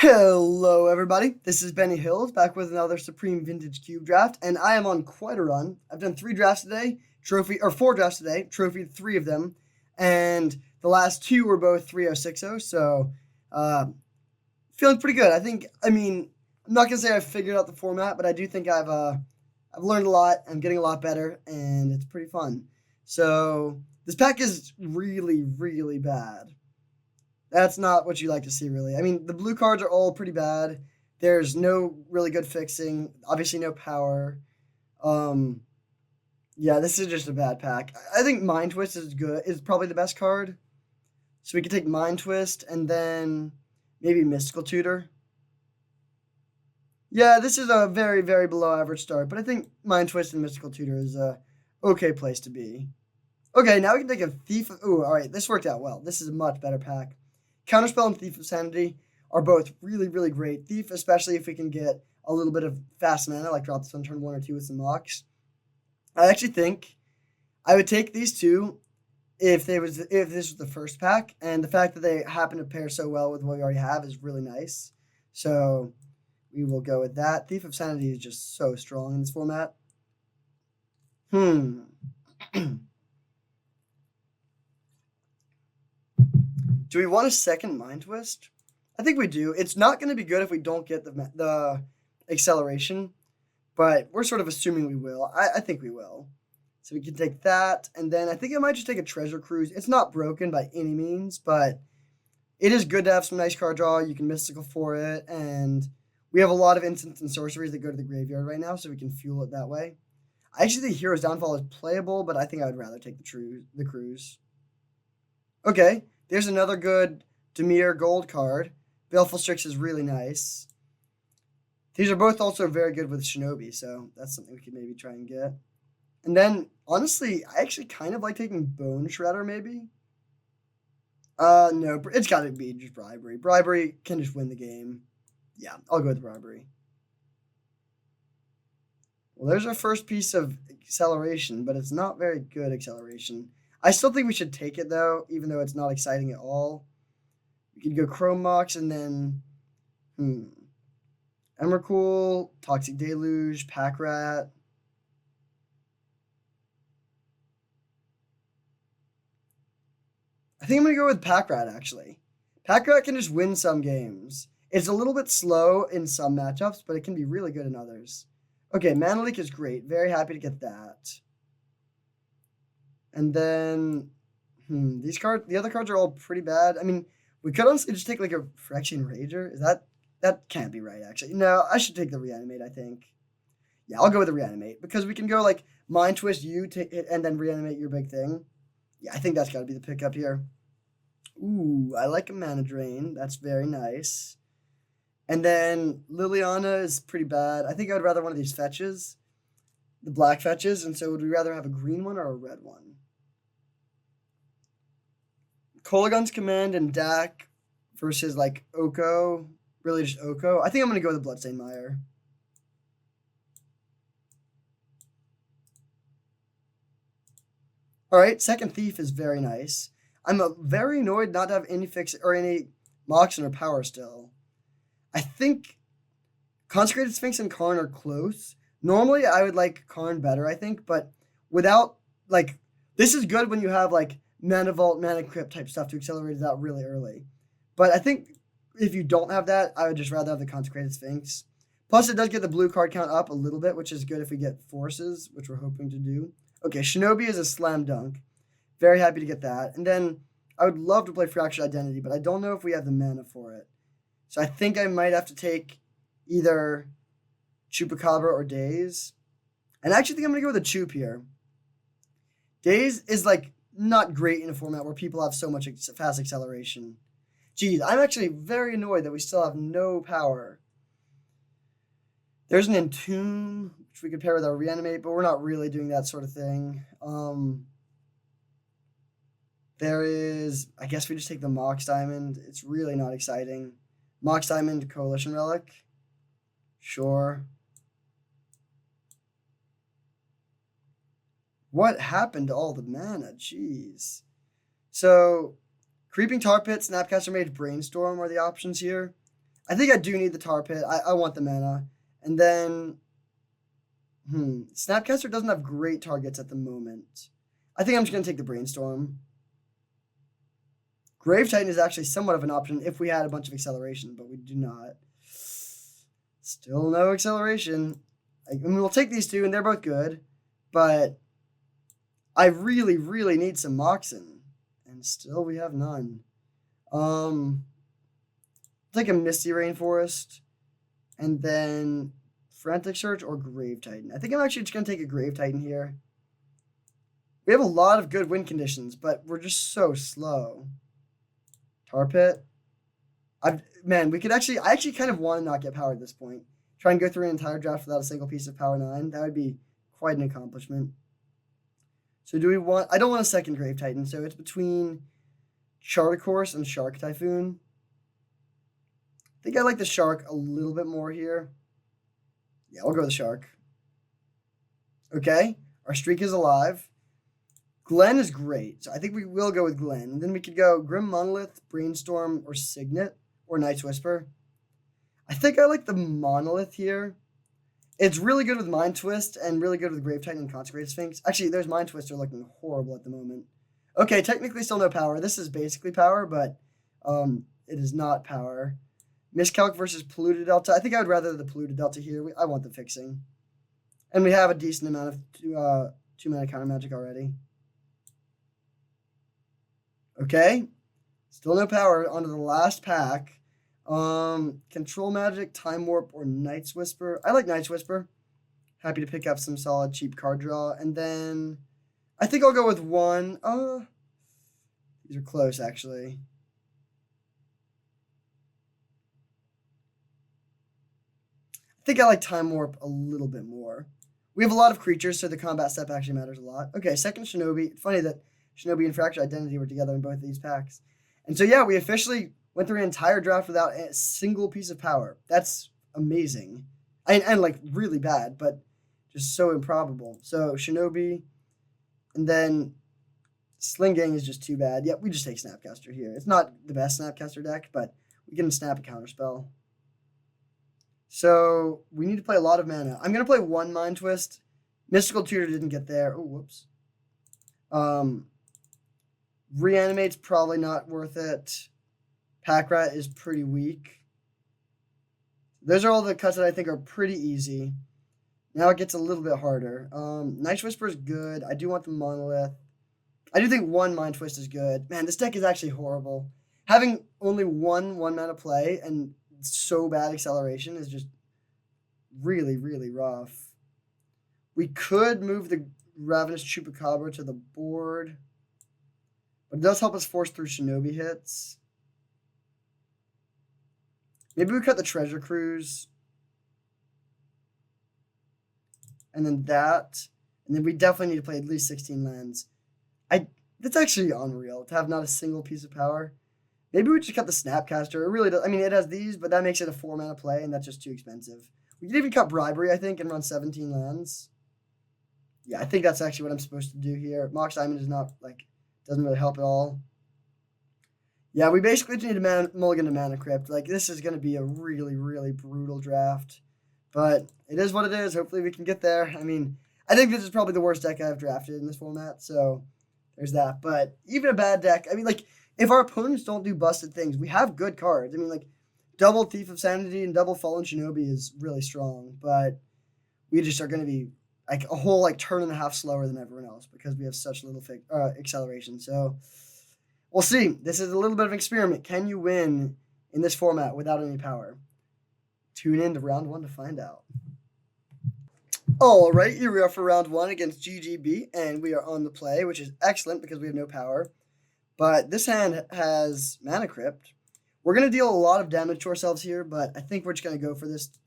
Hello, everybody. This is Bennyhillz back with another Supreme Vintage Cube draft, and I am on quite a run. I've done 3 drafts today, four drafts today, trophied 3 of them, and the last 2 were both 3060. So, uh, feeling pretty good. I'm not gonna say I've figured out the format, but I do think I've learned a lot. I'm getting a lot better, and it's pretty fun. So this pack is really, really bad. That's not what you like to see, really. I mean, the blue cards are all pretty bad. There's no really good fixing. Obviously, no power. Um, yeah, this is just a bad pack. I think Mind Twist is good. Is probably the best card. So we could take Mind Twist and then maybe Mystical Tutor. Yeah, this is a very, very below average start, but I think Mind Twist and Mystical Tutor is a okay place to be. Okay, now we can take a Thief. Ooh, all right, this worked out well. This is a much better pack. Counterspell and Thief of Sanity are both really, really great. Thief, especially if we can get a little bit of fast mana, like drop this on turn 1 or 2 with some mocks. I actually think I would take these two if this was the first pack, and the fact that they happen to pair so well with what we already have is really nice. So we will go with that. Thief of Sanity is just so strong in this format. Do we want a second Mind Twist? I think we do. It's not going to be good if we don't get the acceleration, but we're sort of assuming we will. I think we will. So we can take that, and then I think I might just take a Treasure Cruise. It's not broken by any means, but it is good to have some nice card draw. You can Mystical for it, and we have a lot of instants and sorceries that go to the graveyard right now, so we can fuel it that way. I actually think Hero's Downfall is playable, but I think I would rather take the Cruise. Okay, there's another good Dimir gold card. Baleful Strix is really nice. These are both also very good with Shinobi, so that's something we could maybe try and get. And then, honestly, I actually kind of like taking Bone Shredder, maybe. No, it's got to be just Bribery. Bribery can just win the game. Yeah, I'll go with Bribery. Well, there's our first piece of acceleration, but it's not very good acceleration. I still think we should take it, though, even though it's not exciting at all. We could go Chrome Mox and then... Emrakul, Toxic Deluge, Pack Rat. I think I'm going to go with Pack Rat, actually. Pack Rat can just win some games. It's a little bit slow in some matchups, but it can be really good in others. Okay, Mana Leak is great. Very happy to get that. And then, the other cards are all pretty bad. I mean, we could honestly just take like a Phyrexian Rager. That can't be right, actually. No, I should take the Reanimate, I think. Yeah, I'll go with the Reanimate, because we can go like Mind Twist you and then Reanimate your big thing. Yeah, I think that's got to be the pickup here. Ooh, I like a Mana Drain. That's very nice. And then Liliana is pretty bad. I think I would rather one of these fetches, the black fetches. And so would we rather have a green one or a red one? Kolaghan's Command and Dak versus like Oko. Really just Oko. I think I'm going to go with the Bloodstained Mire. All right, second Thief is very nice. I'm very annoyed not to have any fix or any Moxen or power still. I think Consecrated Sphinx and Karn are close. Normally, I would like Karn better, I think, but without, like, this is good when you have, like, Mana Vault, Mana Crypt type stuff to accelerate it out really early. But I think if you don't have that, I would just rather have the Consecrated Sphinx. Plus, it does get the blue card count up a little bit, which is good if we get Forces, which we're hoping to do. Okay, Shinobi is a slam dunk. Very happy to get that. And then I would love to play Fractured Identity, but I don't know if we have the mana for it. So I think I might have to take either Chupacabra or Daze. And I actually think I'm going to go with a Chup here. Daze is like not great in a format where people have so much fast acceleration. Geez, I'm actually very annoyed that we still have no power. There's an Entomb, which we could pair with our Reanimate, but we're not really doing that sort of thing. There is, I guess we just take the Mox Diamond. It's really not exciting. Mox Diamond, Coalition Relic. Sure. What happened to all the mana? Jeez. So, Creeping Tar Pit, Snapcaster Mage, Brainstorm are the options here. I think I do need the Tar Pit. I want the mana. And then, Snapcaster doesn't have great targets at the moment. I think I'm just going to take the Brainstorm. Grave Titan is actually somewhat of an option if we had a bunch of acceleration, but we do not. Still no acceleration. I mean, we'll take these two, and they're both good, but I really, really need some Moxen, and still we have none. Take a Misty Rainforest, and then Frantic Search or Grave Titan. I think I'm actually just going to take a Grave Titan here. We have a lot of good win conditions, but we're just so slow. Tar Pit. Man, we could actually... I actually kind of want to not get power at this point. Try and go through an entire draft without a single piece of power 9. That would be quite an accomplishment. So do we want... I don't want a second Grave Titan, so it's between Shark Horse and Shark Typhoon. I think I like the Shark a little bit more here. Yeah, we'll go with the Shark. Okay, our streak is alive. Glen is great, so I think we will go with Glen. And then we could go Grim Monolith, Brainstorm, or Signet, or Night's Whisper. I think I like the Monolith here. It's really good with Mind Twist and really good with Grave Titan and Consecrated Sphinx. Actually, there's Mind Twister looking horrible at the moment. Okay, technically still no power. This is basically power, but it is not power. Miscalc versus Polluted Delta. I think I would rather the Polluted Delta here. I want the fixing. And we have a decent amount of 2-mana counter magic already. Okay. Still no power. On to the last pack. Control Magic, Time Warp, or Night's Whisper. I like Night's Whisper. Happy to pick up some solid cheap card draw. And then I think I'll go with one. These are close, actually. I think I like Time Warp a little bit more. We have a lot of creatures, so the combat step actually matters a lot. Okay, second Shinobi. Funny that Shinobi and Fractured Identity were together in both of these packs. And so, yeah, we officially went through an entire draft without a single piece of power. That's amazing. And like, really bad, but just so improbable. So, Shinobi, and then Sling Gang is just too bad. Yep, we just take Snapcaster here. It's not the best Snapcaster deck, but we can snap a counterspell. So, we need to play a lot of mana. I'm going to play one Mind Twist. Mystical Tutor didn't get there. Oh, whoops. Reanimate's probably not worth it. Pack Rat is pretty weak. Those are all the cuts that I think are pretty easy. Now it gets a little bit harder. Night's Whisper is good. I do want the Monolith. I do think one Mind Twist is good. Man, this deck is actually horrible. Having only one mana play and so bad acceleration is just really, really rough. We could move the Ravenous Chupacabra to the board, but it does help us force through Shinobi hits. Maybe we cut the Treasure Cruise. And then that. And then we definitely need to play at least 16 lands. That's actually unreal to have not a single piece of power. Maybe we just cut the Snapcaster. It really does. I mean, it has these, but that makes it a 4-mana play, and that's just too expensive. We could even cut Bribery, I think, and run 17 lands. Yeah, I think that's actually what I'm supposed to do here. Mox Diamond is not, doesn't really help at all. Yeah, we basically just need to mulligan to Mana Crypt. This is going to be a really, really brutal draft. But it is what it is. Hopefully we can get there. I mean, I think this is probably the worst deck I've drafted in this format, so there's that. But even a bad deck, I mean, if our opponents don't do busted things, we have good cards. I mean, double Thief of Sanity and double Fallen Shinobi is really strong, but we just are going to be a whole turn and a half slower than everyone else because we have such little acceleration. So we'll see. This is a little bit of an experiment. Can you win in this format without any power? Tune in to round 1 to find out. All right, here we are for round 1 against GGB, and we are on the play, which is excellent because we have no power. But this hand has Mana Crypt. We're going to deal a lot of damage to ourselves here, but I think we're just going to go for this.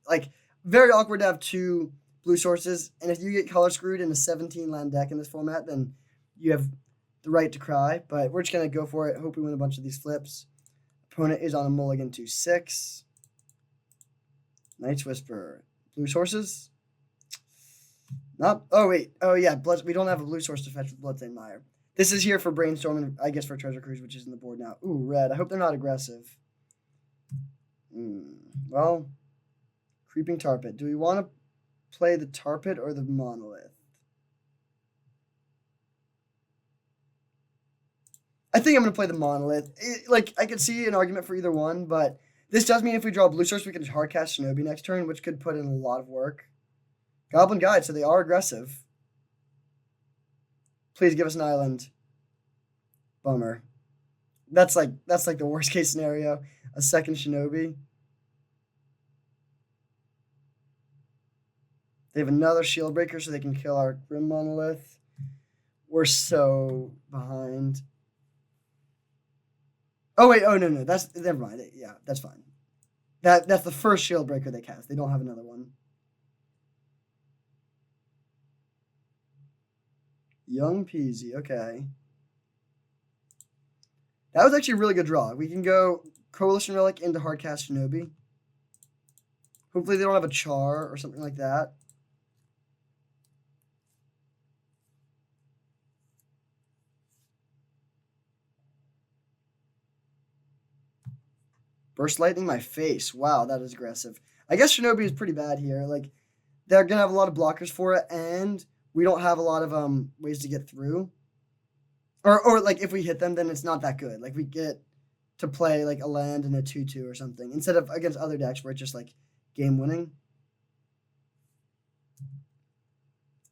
Very awkward to have 2 blue sources, and if you get color screwed in a 17-land deck in this format, then you have the right to cry. But we're just going to go for it. Hope we win a bunch of these flips. Opponent is on a mulligan to 6. Night's Whisper. Blue sources? Not. Oh, wait. Oh, yeah. We don't have a blue source to fetch with Bloodstained Mire. This is here for Brainstorm and I guess for Treasure Cruise, which is in the board now. Ooh, red. I hope they're not aggressive. Well, creeping tar pit. Do we want to play the tar pit or the monolith? I think I'm going to play the monolith. I could see an argument for either one, but this does mean if we draw blue source, we can hard cast Shinobi next turn, which could put in a lot of work. Goblin Guide, so they are aggressive. Please give us an island. Bummer. That's like the worst case scenario. A second Shinobi. They have another shield breaker so they can kill our Grim Monolith. We're so behind. Oh wait, oh no, that's never mind. Yeah, that's fine. That's the first shield breaker they cast. They don't have another one. Young Peasy, okay. That was actually a really good draw. We can go Coalition Relic into Hardcast Shinobi. Hopefully they don't have a Char or something like that. Burst Lightning my face. Wow, that is aggressive. I guess Shinobi is pretty bad here. Like, they're going to have a lot of blockers for it, and we don't have a lot of ways to get through. Or like, if we hit them, then it's not that good. Like, we get to play, like, a land and a 2-2 or something, instead of against other decks where it's just, like, game-winning.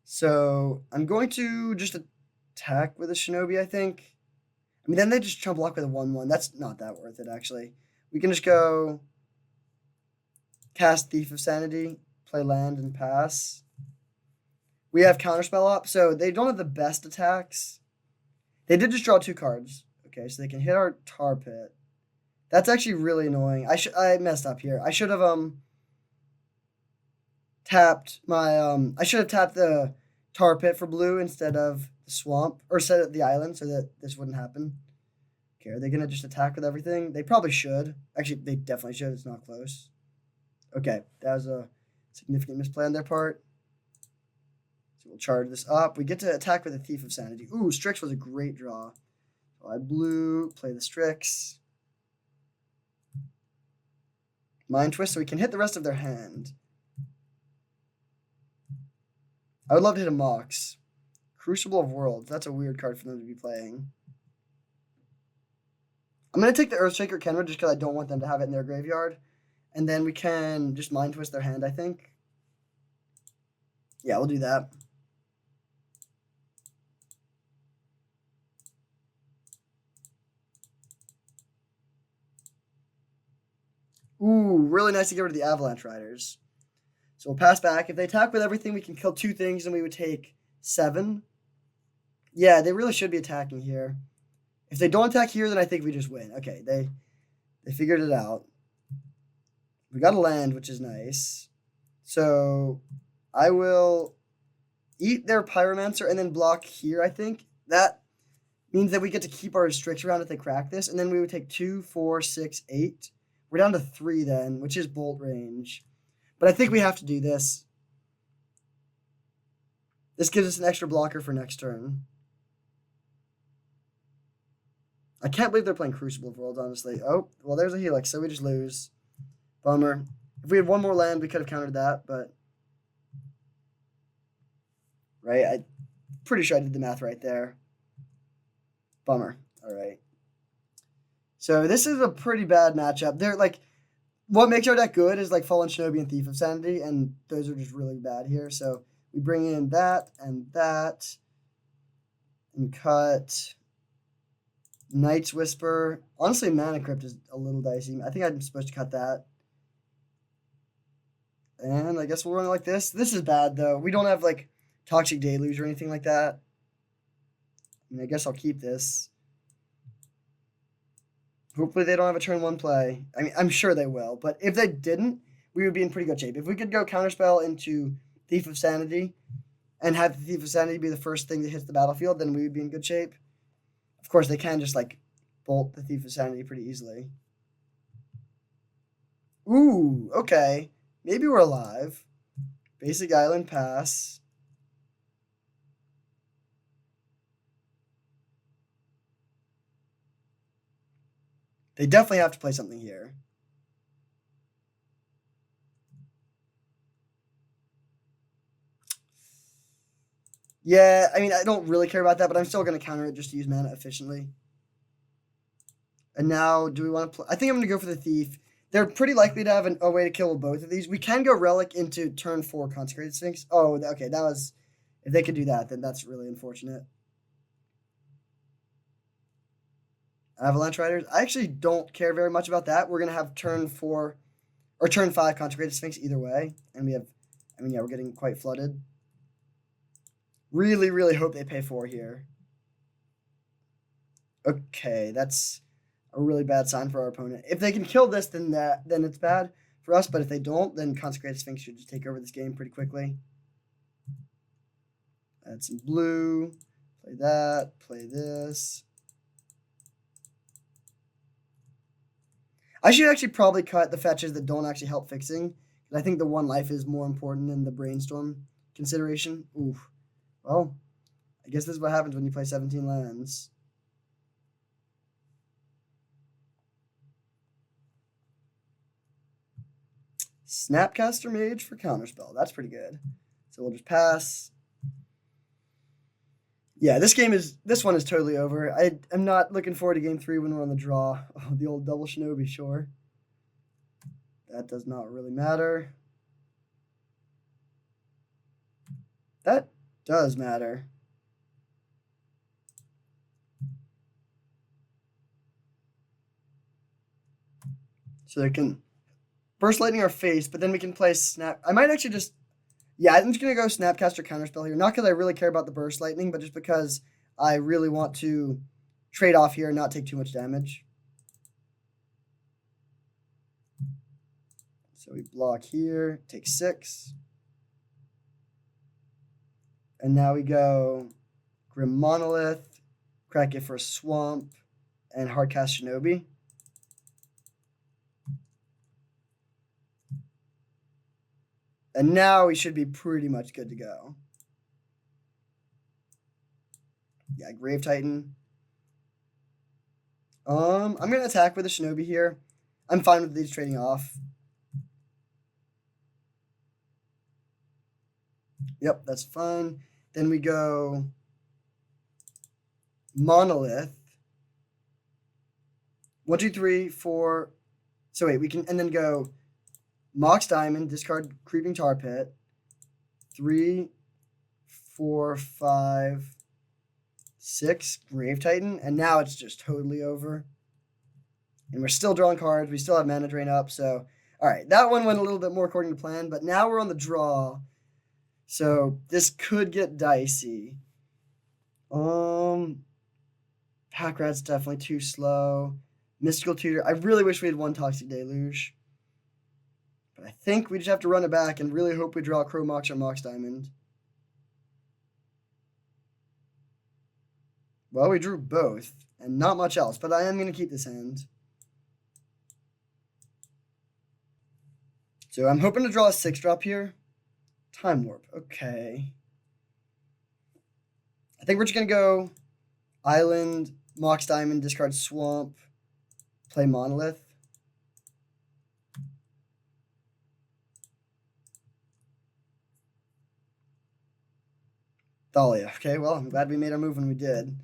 So, I'm going to just attack with a Shinobi, I think. I mean, then they just chump block with a 1-1. That's not that worth it, actually. We can just go cast Thief of Sanity, play land, and pass. We have Counterspell up, so they don't have the best attacks. They did just draw 2 cards. Okay, so they can hit our Tar Pit. That's actually really annoying. I messed up here. I should have tapped my I should have tapped the Tar Pit for blue instead of the swamp, or instead of the island, so that this wouldn't happen. Okay, are they gonna just attack with everything? They probably should. Actually, they definitely should. It's not close. Okay, that was a significant misplay on their part. So we'll charge this up. We get to attack with a Thief of Sanity. Ooh, Strix was a great draw. So I blue, play the Strix. Mind Twist, so we can hit the rest of their hand. I would love to hit a Mox. Crucible of Worlds. That's a weird card for them to be playing. I'm going to take the Earthshaker Kenra just because I don't want them to have it in their graveyard. And then we can just Mind Twist their hand, I think. Yeah, we'll do that. Ooh, really nice to get rid of the Avalanche Riders. So we'll pass back. If they attack with everything, we can kill 2 things and we would take 7. Yeah, they really should be attacking here. If they don't attack here, then I think we just win. Okay, they figured it out. We got a land, which is nice. So I will eat their Pyromancer and then block here, I think. That means that we get to keep our restriction around if they crack this. And then we would take 2, 4, 6, 8. We're down to 3 then, which is bolt range. But I think we have to do this. This gives us an extra blocker for next turn. I can't believe they're playing Crucible of Worlds, honestly. Oh, well, there's a Helix, so we just lose. Bummer. If we had one more land, we could have countered that, but... Right? I'm pretty sure I did the math right there. Bummer. All right. So this is a pretty bad matchup. They're like... What makes our deck good is like Fallen Shinobi and Thief of Sanity, and those are just really bad here. So we bring in that, and cut Night's Whisper. Honestly, Mana Crypt is a little dicey. I think I'm supposed to cut that. And I guess we'll run it like this. This is bad, though. We don't have, like, Toxic Deluge or anything like that. I mean, I guess I'll keep this. Hopefully they don't have a turn 1 play. I mean, I'm sure they will. But if they didn't, we would be in pretty good shape. If we could go Counterspell into Thief of Sanity and have the Thief of Sanity be the first thing that hits the battlefield, then we would be in good shape. Of course, they can just, like, bolt the Thief of Sanity pretty easily. Ooh, okay. Maybe we're alive. Basic Island pass. They definitely have to play something here. Yeah, I mean, I don't really care about that, but I'm still going to counter it just to use mana efficiently. And now, do we want to play? I think I'm going to go for the Thief. They're pretty likely to have a way to kill both of these. We can go Relic into turn 4 Consecrated Sphinx. Oh, okay, that was... If they could do that, then that's really unfortunate. Avalanche Riders. I actually don't care very much about that. We're going to have turn 4... Or turn 5 Consecrated Sphinx either way. And we have... I mean, yeah, we're getting quite flooded. Really, really hope they pay 4 here. Okay, that's a really bad sign for our opponent. If they can kill this, then it's bad for us. But if they don't, then Consecrated Sphinx should just take over this game pretty quickly. Add some blue. Play that. Play this. I should actually probably cut the fetches that don't actually help fixing. I think the 1 life is more important than the brainstorm consideration. Oof. Well, I guess this is what happens when you play 17 lands. Snapcaster Mage for Counterspell. That's pretty good. So we'll just pass. Yeah, this one is totally over. I'm not looking forward to game 3 when we're on the draw. Oh, the old double Shinobi, sure. That does not really matter. That does matter. So they can Burst Lightning our face, but then we can play Snap. I might actually just... Yeah, I'm just going to go Snapcaster Counterspell here. Not because I really care about the Burst Lightning, but just because I really want to trade off here and not take too much damage. So we block here, take 6. And now we go Grim Monolith, crack it for a Swamp, and Hardcast Shinobi. And now we should be pretty much good to go. Yeah, Grave Titan. I'm going to attack with a Shinobi here. I'm fine with these trading off. Yep, that's fine. Then we go Monolith. 1, 2, 3, 4. So wait, we can, and then go Mox Diamond, discard Creeping Tar Pit. 3, 4, 5, 6, Grave Titan. And now it's just totally over. And we're still drawing cards. We still have mana drain up. So, all right, that one went a little bit more according to plan. But now we're on the draw. So this could get dicey. Pack Rat's definitely too slow. Mystical Tutor. I really wish we had 1 Toxic Deluge. But I think we just have to run it back and really hope we draw Crow Mox or Mox Diamond. Well, we drew both, and not much else, but I am going to keep this hand. So I'm hoping to draw a 6-drop here. Time Warp, okay. I think we're just going to go Island, Mox Diamond, discard Swamp, play Monolith. Thalia. Okay, well, I'm glad we made our move when we did.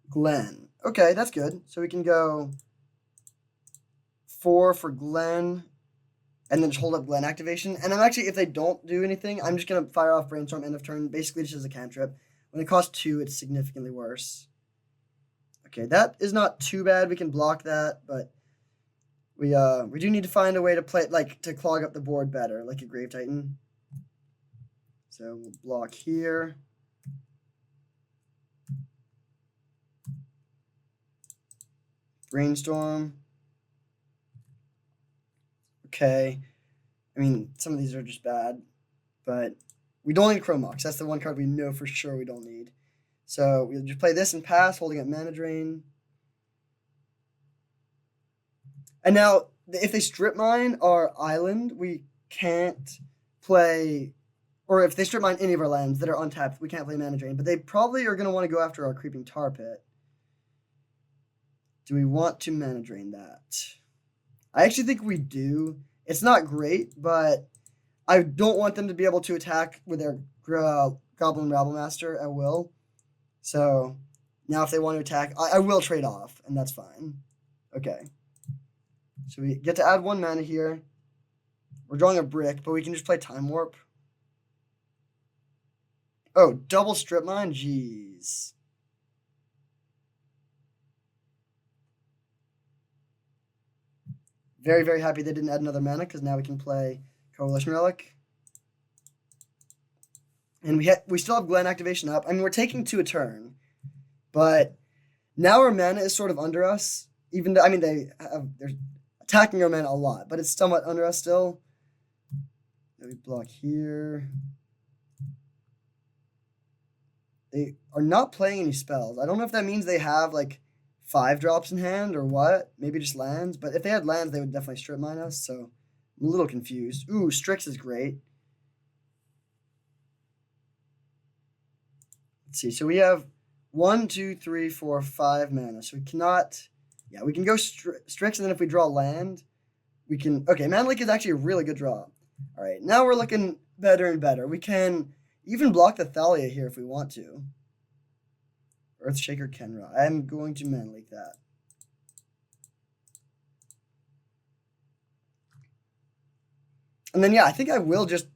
Glen. Okay, that's good. So we can go 4 for Glen, and then just hold up Glen activation. And I'm actually, if they don't do anything, I'm just going to fire off Brainstorm end of turn, basically just as a cantrip. When it costs 2, it's significantly worse. Okay, that is not too bad. We can block that, but we do need to find a way to play, like, to clog up the board better, like a Grave Titan. So we'll block here. Brainstorm. Okay. I mean, some of these are just bad, but we don't need Crow Mox. That's the one card we know for sure we don't need. So we'll just play this and pass, holding up Mana Drain. And now, if they strip mine our island, we can't play, or if they strip mine any of our lands that are untapped, we can't play Mana Drain. But they probably are going to want to go after our Creeping Tar Pit. Do we want to Mana Drain that? I actually think we do. It's not great, but I don't want them to be able to attack with their Goblin Rabblemaster at will. So now if they want to attack, I will trade off, and that's fine. Okay. So we get to add 1 mana here. We're drawing a brick, but we can just play Time Warp. Oh, double Strip Mine? Jeez. Very, very happy they didn't add another mana, because now we can play Coalition Relic. And we still have Glen activation up. I mean, we're taking 2 a turn, but now our mana is sort of under us. Even though, I mean, they're attacking our mana a lot, but it's somewhat under us still. We block here. They are not playing any spells. I don't know if that means they have like 5 drops in hand or what. Maybe just lands. But if they had lands, they would definitely strip mine us. So I'm a little confused. Ooh, Strix is great. Let's see. So we have 1, 2, 3, 4, 5 mana. So we cannot. Yeah, we can go Strix, and then if we draw land, we can. Okay, Mana Leak is actually a really good draw. All right, now we're looking better and better. We can even block the Thalia here if we want to. Earthshaker Kenra. I'm going to Mana Leak that. And then, yeah, I think I will just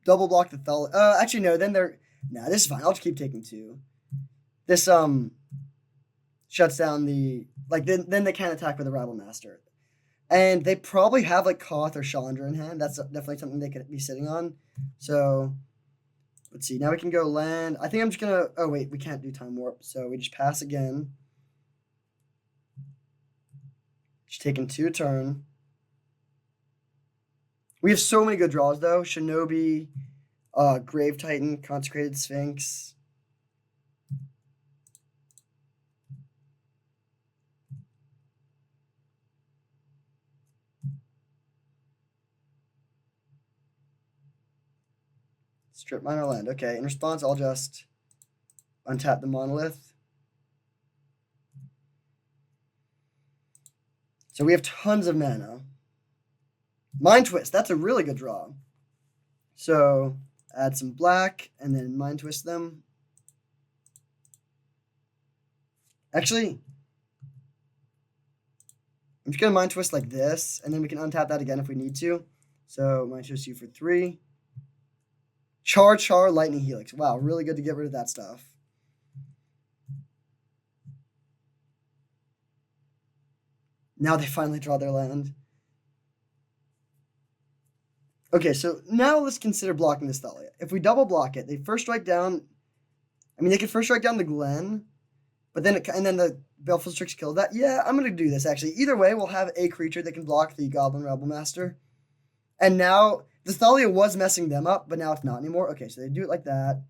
double block the Thalia. Actually, no, then they're... Nah, this is fine. I'll just keep taking 2. This, shuts down the... Like, then they can't attack with a Rabblemaster. And they probably have, like, Koth or Chandra in hand. That's definitely something they could be sitting on. So, let's see. Now we can go land. I think I'm just going to... Oh, wait. We can't do Time Warp. So, we just pass again. Just taking 2 a turn. We have so many good draws, though. Shinobi, Grave Titan, Consecrated Sphinx. Strip Miner land. Okay, in response, I'll just untap the Monolith. So we have tons of mana. Mind Twist, that's a really good draw. So add some black and then Mind Twist them. Actually, I'm just going to Mind Twist like this, and then we can untap that again if we need to. So Mind Twist you for 3. Char, Lightning Helix. Wow, really good to get rid of that stuff. Now they finally draw their land. Okay, so now let's consider blocking this Thalia. If we double block it, they first strike down... I mean, they could first strike down the Glen, but then and then the Baleful Strix kill that. Yeah, I'm going to do this, actually. Either way, we'll have a creature that can block the Goblin Rabblemaster. And now... The Thalia was messing them up, but now it's not anymore. Okay, so they do it like that.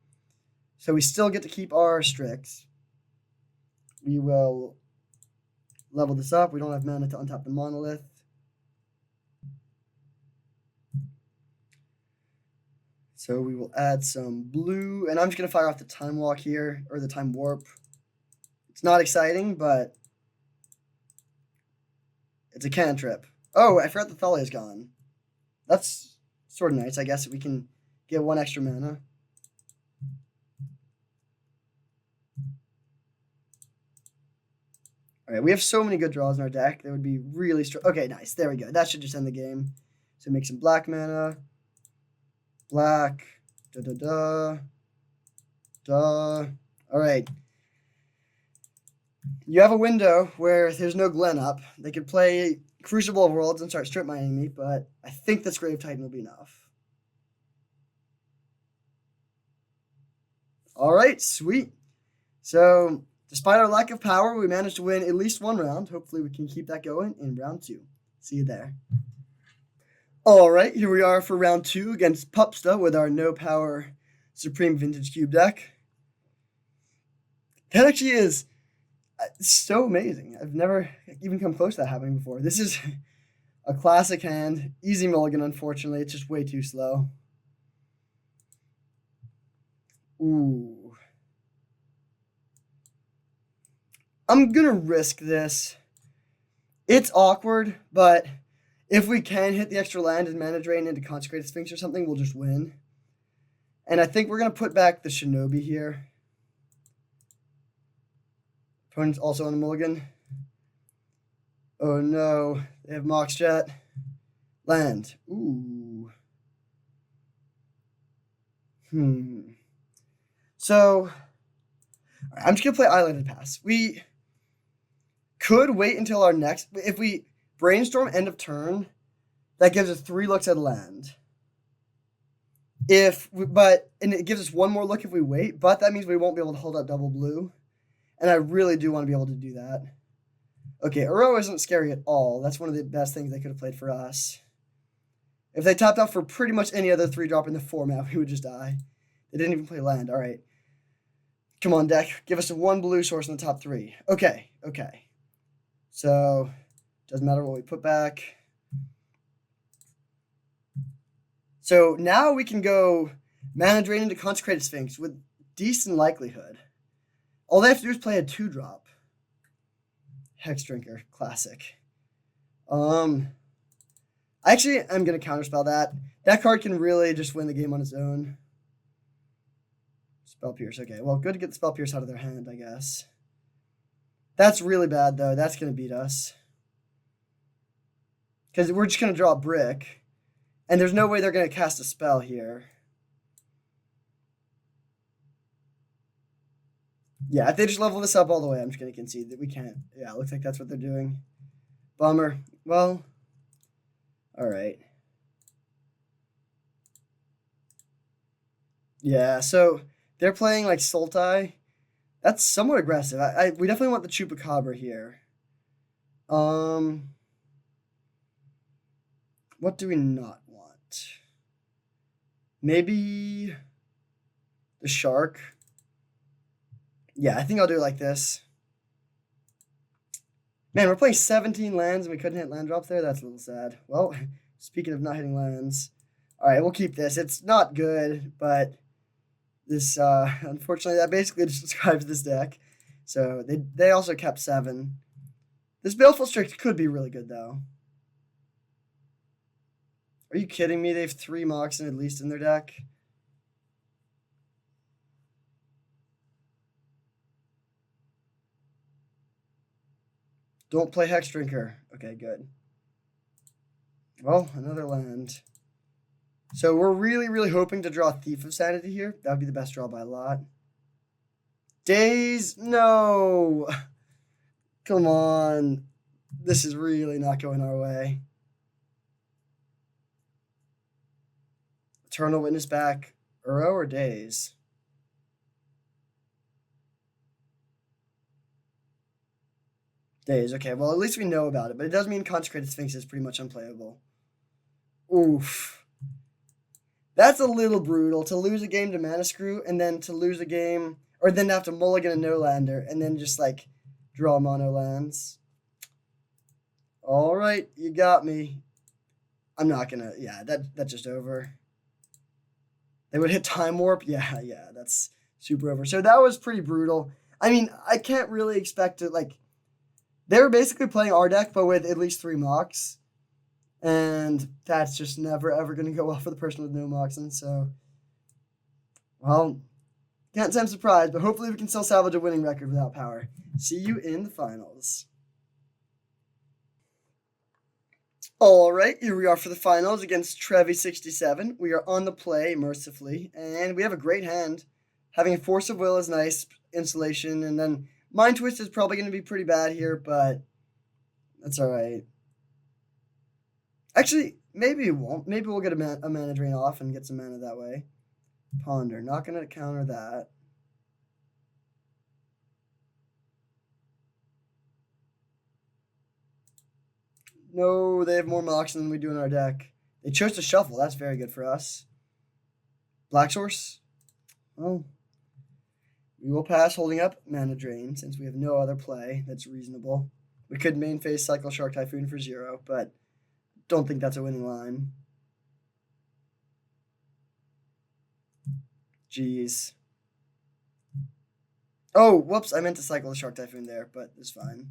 So we still get to keep our Strix. We will level this up. We don't have mana to untap the Monolith. So we will add some blue. And I'm just going to fire off the Time Walk here, or the Time Warp. It's not exciting, but it's a cantrip. Oh, I forgot the Thalia's gone. That's... sort of nice, I guess. We can get 1 extra mana. All right, we have so many good draws in our deck. That would be really strong. Okay, nice. There we go. That should just end the game. So make some black mana. Black. Da. All right. You have a window where there's no Glen up. They could play Crucible of Worlds and start strip mining me, but I think this Grave Titan will be enough. All right, sweet. So, despite our lack of power, we managed to win at least 1 round. Hopefully, we can keep that going in round 2. See you there. All right, here we are for round 2 against Pupsta with our no power Supreme Vintage Cube deck. That actually is so amazing. I've never even come close to that happening before. This is a classic hand. Easy mulligan, unfortunately. It's just way too slow. Ooh. I'm going to risk this. It's awkward, but if we can hit the extra land and mana drain into Consecrated Sphinx or something, we'll just win. And I think we're going to put back the Shinobi here. Opponent's also on the mulligan. Oh no, they have Mox Jet. Land. Ooh. So, I'm just going to play Islanded Pass. We could wait until our next... If we brainstorm end of turn, that gives us 3 looks at a land. And it gives us 1 more look if we wait, but that means we won't be able to hold up double blue. And I really do want to be able to do that. Okay, Uro isn't scary at all. That's one of the best things they could have played for us. If they topped out for pretty much any other 3-drop in the format, we would just die. They didn't even play land. All right. Come on, deck. Give us 1 blue source in the top 3. Okay. So, doesn't matter what we put back. So now we can go Mana Drain into Consecrated Sphinx with decent likelihood. All they have to do is play a 2-drop. Hex Drinker, classic. Actually, I'm going to counterspell that. That card can really just win the game on its own. Spell Pierce, okay. Well, good to get the Spell Pierce out of their hand, I guess. That's really bad, though. That's going to beat us. Because we're just going to draw a brick. And there's no way they're going to cast a spell here. Yeah, if they just level this up all the way, I'm just going to concede that we can't. Yeah, it looks like that's what they're doing. Bummer. Well, all right. Yeah, so they're playing like Sultai. That's somewhat aggressive. We definitely want the Chupacabra here. What do we not want? Maybe the Shark. Yeah, I think I'll do it like this. Man, we're playing 17 lands and we couldn't hit land drops there. That's a little sad. Well, speaking of not hitting lands. All right, we'll keep this. It's not good, but this, unfortunately, that basically just describes this deck. So they also kept 7. This Baleful Strix could be really good, though. Are you kidding me? They have 3 Moxen at least in their deck. Don't play Hex Drinker. Okay, good. Well, another land. So we're really, really hoping to draw Thief of Sanity here. That would be the best draw by a lot. Daze? No! Come on. This is really not going our way. Eternal Witness back. Uro or Daze? Daze, okay. Well, at least we know about it, but it does mean Consecrated Sphinx is pretty much unplayable. Oof. That's a little brutal, to lose a game to Mana Screw, and then to lose a game, or then have to mulligan a no-lander, and then just, like, draw mono lands. All right, you got me. I'm not gonna, yeah, that's just over. They would hit Time Warp? Yeah, that's super over. So that was pretty brutal. I mean, I can't really expect it, like, they were basically playing our deck, but with at least 3 Mox. And that's just never, ever going to go well for the person with no Moxen. So, well, can't say I'm surprised, but hopefully we can still salvage a winning record without power. See you in the finals. All right, here we are for the finals against Trevi67. We are on the play, mercifully, and we have a great hand. Having a Force of Will is nice, Insulation, and then Mind Twist is probably going to be pretty bad here, but that's all right. Actually, maybe it won't. Maybe we'll get a Mana Drain off and get some mana that way. Ponder, not going to counter that. No, they have more Moxen than we do in our deck. They chose to shuffle. That's very good for us. Black Source? Well, we will pass holding up Mana Drain since we have no other play that's reasonable. We could main phase Cycle Shark Typhoon for 0, but don't think that's a winning line. Jeez. Oh, whoops. I meant to cycle the Shark Typhoon there, but it's fine.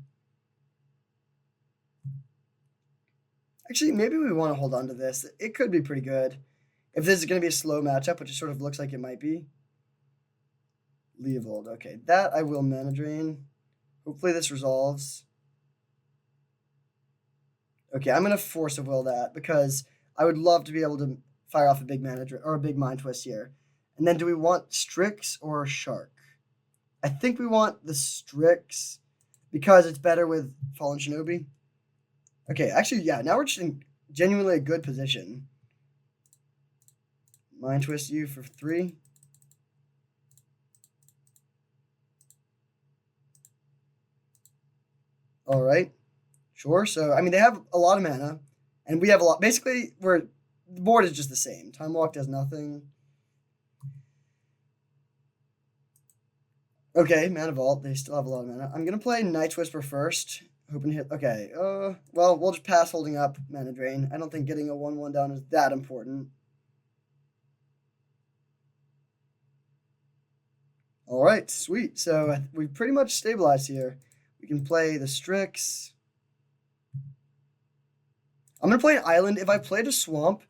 Actually, maybe we want to hold on to this. It could be pretty good. If this is going to be a slow matchup, which it sort of looks like it might be. Leovold. Okay, that I will mana drain. Hopefully this resolves. Okay, I'm going to force a will that because I would love to be able to fire off a big mana or a big mind twist here. And then do we want Strix or Shark? I think we want the Strix because it's better with Fallen Shinobi. Okay, actually, yeah, now we're just in genuinely a good position. Mind twist you for 3. All right. Sure. So, I mean, they have a lot of mana, and we have a lot. Basically, the board is just the same. Time Walk does nothing. Okay, Mana Vault. They still have a lot of mana. I'm going to play Night's Whisper first. Hoping to hit. Okay. Well, we'll just pass holding up Mana Drain. I don't think getting a 1/1 down is that important. All right. Sweet. So, we've pretty much stabilized here. We can play the Strix. I'm going to play an island. If I played a swamp,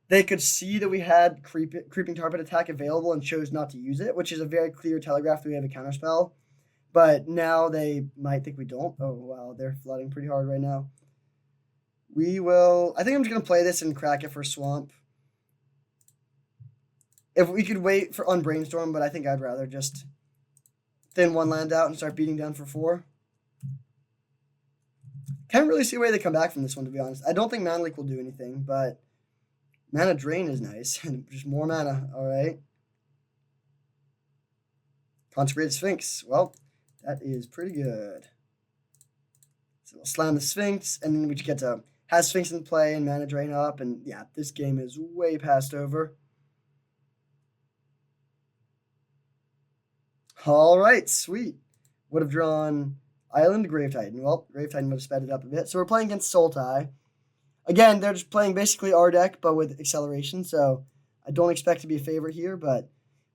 they could see that we had Creeping Tar Pit attack available and chose not to use it, which is a very clear telegraph that we have a counterspell. But now they might think we don't. Oh, wow, they're flooding pretty hard right now. We will... I think I'm just going to play this and crack it for swamp. If we could wait for Unbrainstorm, but I think I'd rather just thin one land out and start beating down for 4. Can't really see a way they come back from this one, to be honest. I don't think Mana Leak will do anything, but Mana Drain is nice. Just more mana, all right. Consecrated Sphinx. Well, that is pretty good. So we'll slam the Sphinx, and then we just get to have Sphinx in play and Mana Drain up, and yeah, this game is way past over. All right, sweet. Would have drawn Island, Grave Titan. Well, Grave Titan would have sped it up a bit. So we're playing against Sultai. Again, they're just playing basically our deck, but with acceleration, so I don't expect to be a favorite here, but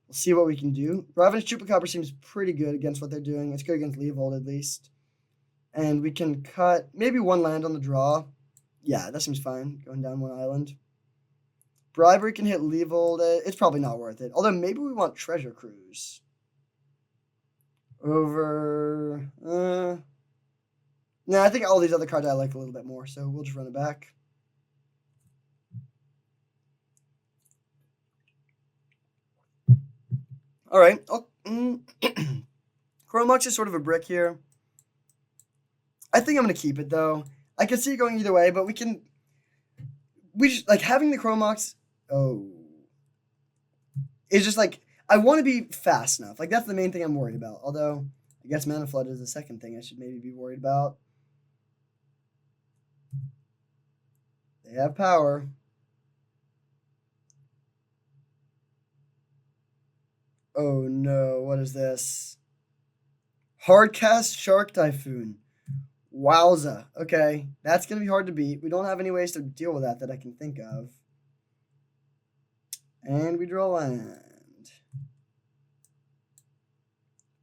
we'll see what we can do. Ravenous Chupacabra seems pretty good against what they're doing. It's good against Leovold, at least. And we can cut maybe 1 land on the draw. Yeah, that seems fine, going down 1 island. Bribery can hit Leovold. It's probably not worth it. Although maybe we want Treasure Cruise. Over... Nah, I think all these other cards I like a little bit more, so we'll just run it back. All right. Chromux is sort of a brick here. I think I'm going to keep it, though. I can see it going either way, but we just, like, having the Chromux, it's just, like, I want to be fast enough. Like, that's the main thing I'm worried about. Although, I guess Mana Flood is the second thing I should maybe be worried about. They have power. Oh no, what is this? Hardcast Shark Typhoon. Wowza. Okay, that's going to be hard to beat. We don't have any ways to deal with that I can think of. And we draw land.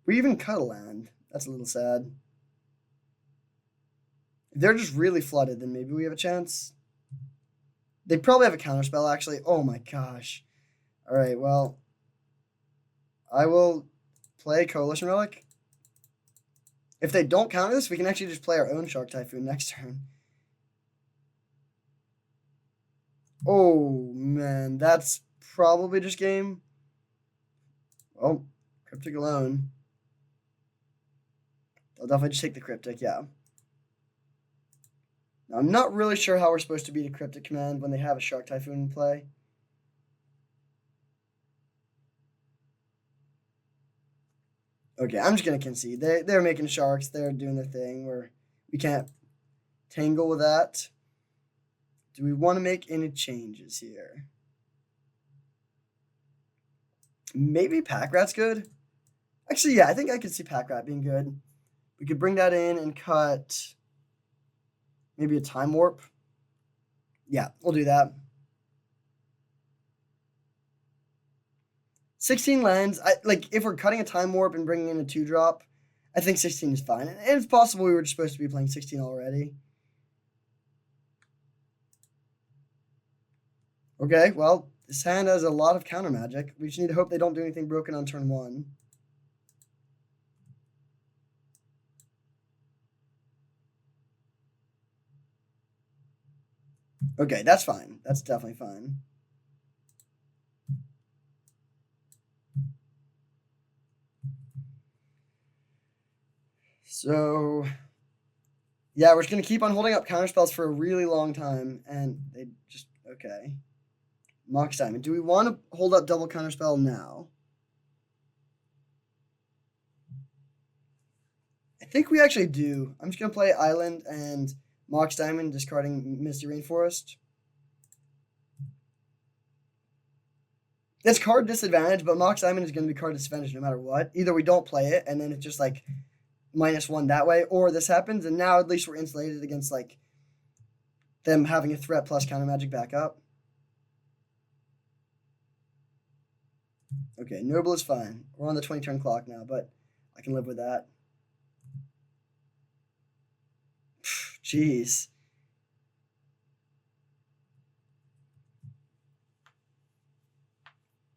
We even cut a land. That's a little sad. If they're just really flooded, then maybe we have a chance. They probably have a counterspell, actually. Oh my gosh. All right, well, I will play Coalition Relic. If they don't counter this, we can actually just play our own Shark Typhoon next turn. Oh, man, that's probably just game. Well, Cryptic alone. I'll definitely just take the Cryptic, yeah. Now, I'm not really sure how we're supposed to beat a Cryptic command when they have a Shark Typhoon in play. Okay, I'm just going to concede. They're making sharks. They're doing their thing where we can't tangle with that. Do we want to make any changes here? Maybe Pack Rat's good. Actually, yeah, I think I could see Pack Rat being good. We could bring that in and cut maybe a Time Warp. Yeah, we'll do that. 16 lands. If we're cutting a Time Warp and bringing in a 2-drop, I think 16 is fine. And it's possible we were just supposed to be playing 16 already. Okay, well, This hand has a lot of counter magic. We just need to hope they don't do anything broken on turn 1. Okay, that's fine. That's definitely fine. So, yeah, we're just going to keep on holding up counterspells for a really long time, and they just, okay. Mox Diamond. Do we want to hold up double counterspell now? I think we actually do. I'm just going to play Island and Mox Diamond, discarding Misty Rainforest. It's card disadvantage, but Mox Diamond is going to be card disadvantage no matter what. Either we don't play it, and then it's just like -1 that way, or this happens, and now at least we're insulated against like them having a threat plus counter magic back up. Okay, Noble is fine. We're on the 20-turn clock now, but I can live with that. Jeez.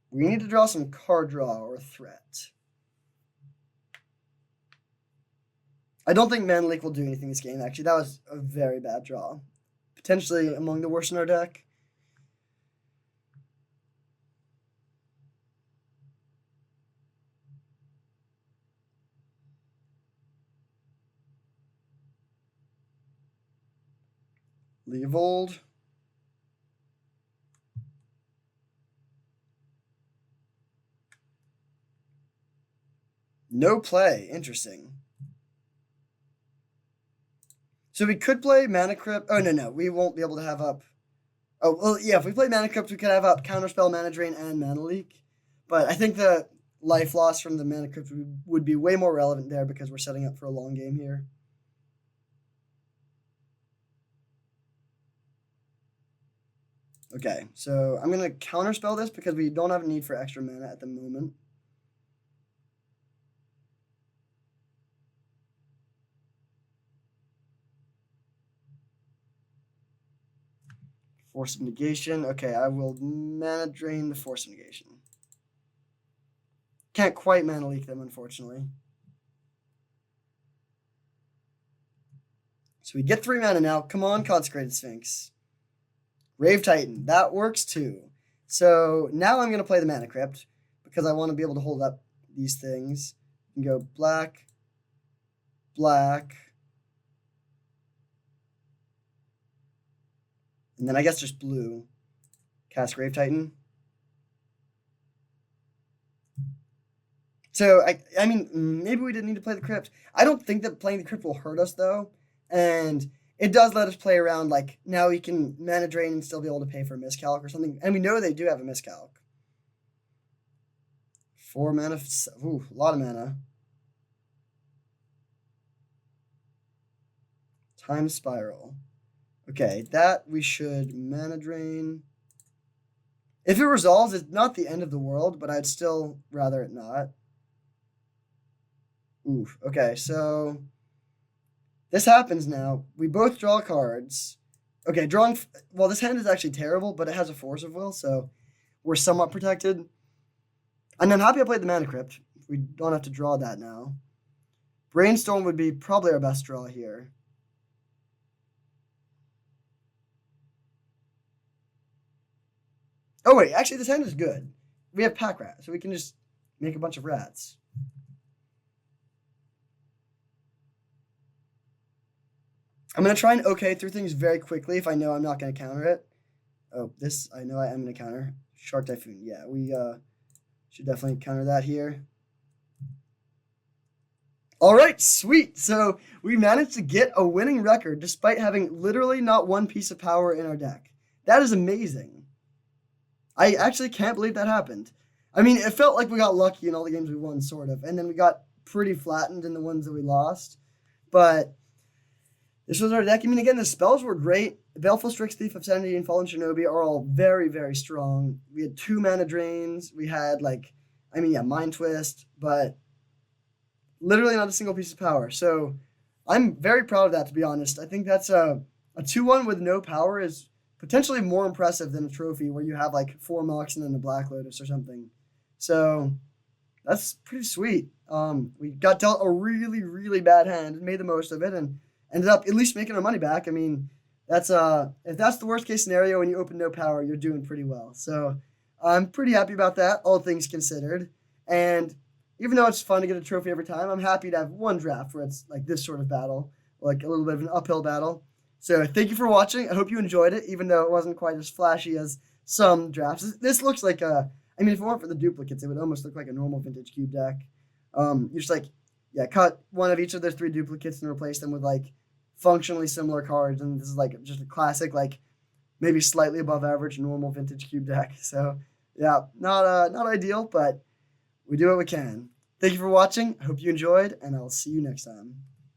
We need to draw some card draw or threat. I don't think Mana Leak will do anything this game, actually. That was a very bad draw. Potentially among the worst in our deck. Leavold. No play. Interesting. So we could play Mana Crypt. Oh, no. We won't be able to have up. Oh, well, yeah. If we play Mana Crypt, we could have up Counterspell, Mana Drain, and Mana Leak. But I think the life loss from the Mana Crypt would be way more relevant there because we're setting up for a long game here. Okay, so I'm going to counterspell this because we don't have a need for extra mana at the moment. Force of Negation. Okay, I will Mana Drain the Force of Negation. Can't quite Mana Leak them, unfortunately. So we get 3 mana now. Come on, Consecrated Sphinx. Rave Titan. That works too. So now I'm going to play the Mana Crypt because I want to be able to hold up these things. And go black, black. And then I guess just blue. Cast Rave Titan. So, I mean, maybe we didn't need to play the Crypt. I don't think that playing the Crypt will hurt us, though. And it does let us play around, like, now we can Mana Drain and still be able to pay for a Miscalc or something. And we know they do have a Miscalc. 4 mana. Ooh, a lot of mana. Time Spiral. Okay, that we should Mana Drain. If it resolves, it's not the end of the world, but I'd still rather it not. Oof. Okay, so this happens now. We both draw cards. Okay, drawing. Well, this hand is actually terrible, but it has a Force of Will, so we're somewhat protected. And I'm happy I played the Mana Crypt. We don't have to draw that now. Brainstorm would be probably our best draw here. Oh, wait. Actually, this hand is good. We have Pack Rat, so we can just make a bunch of rats. I'm going to try and okay through things very quickly if I know I'm not going to counter it. Oh, this, I know I am going to counter. Shark Typhoon. Yeah, we should definitely counter that here. All right, sweet. So we managed to get a winning record despite having literally not one piece of power in our deck. That is amazing. I actually can't believe that happened. I mean, it felt like we got lucky in all the games we won, sort of, and then we got pretty flattened in the ones that we lost. But this was our deck. I mean, again, the spells were great. Baleful Strix, Thief of Sanity, and Fallen Shinobi are all very, very strong. We had 2 mana drains. We had, Mind Twist, but literally not a single piece of power. So I'm very proud of that, to be honest. I think that's a 2-1 with no power is potentially more impressive than a trophy where you have like 4 Moxen and a Black Lotus or something. So that's pretty sweet. We got dealt a really, really bad hand and made the most of it and ended up at least making our money back. I mean, that's if that's the worst case scenario when you open no power, you're doing pretty well. So I'm pretty happy about that, all things considered. And even though it's fun to get a trophy every time, I'm happy to have one draft where it's like this sort of battle, like a little bit of an uphill battle. So thank you for watching. I hope you enjoyed it, even though it wasn't quite as flashy as some drafts. This looks like a, I mean, if it weren't for the duplicates, it would almost look like a normal vintage cube deck. You just like, yeah, cut one of each of those 3 duplicates and replace them with like functionally similar cards. And this is like just a classic, like maybe slightly above average normal vintage cube deck. So yeah, not ideal, but we do what we can. Thank you for watching. I hope you enjoyed, and I'll see you next time.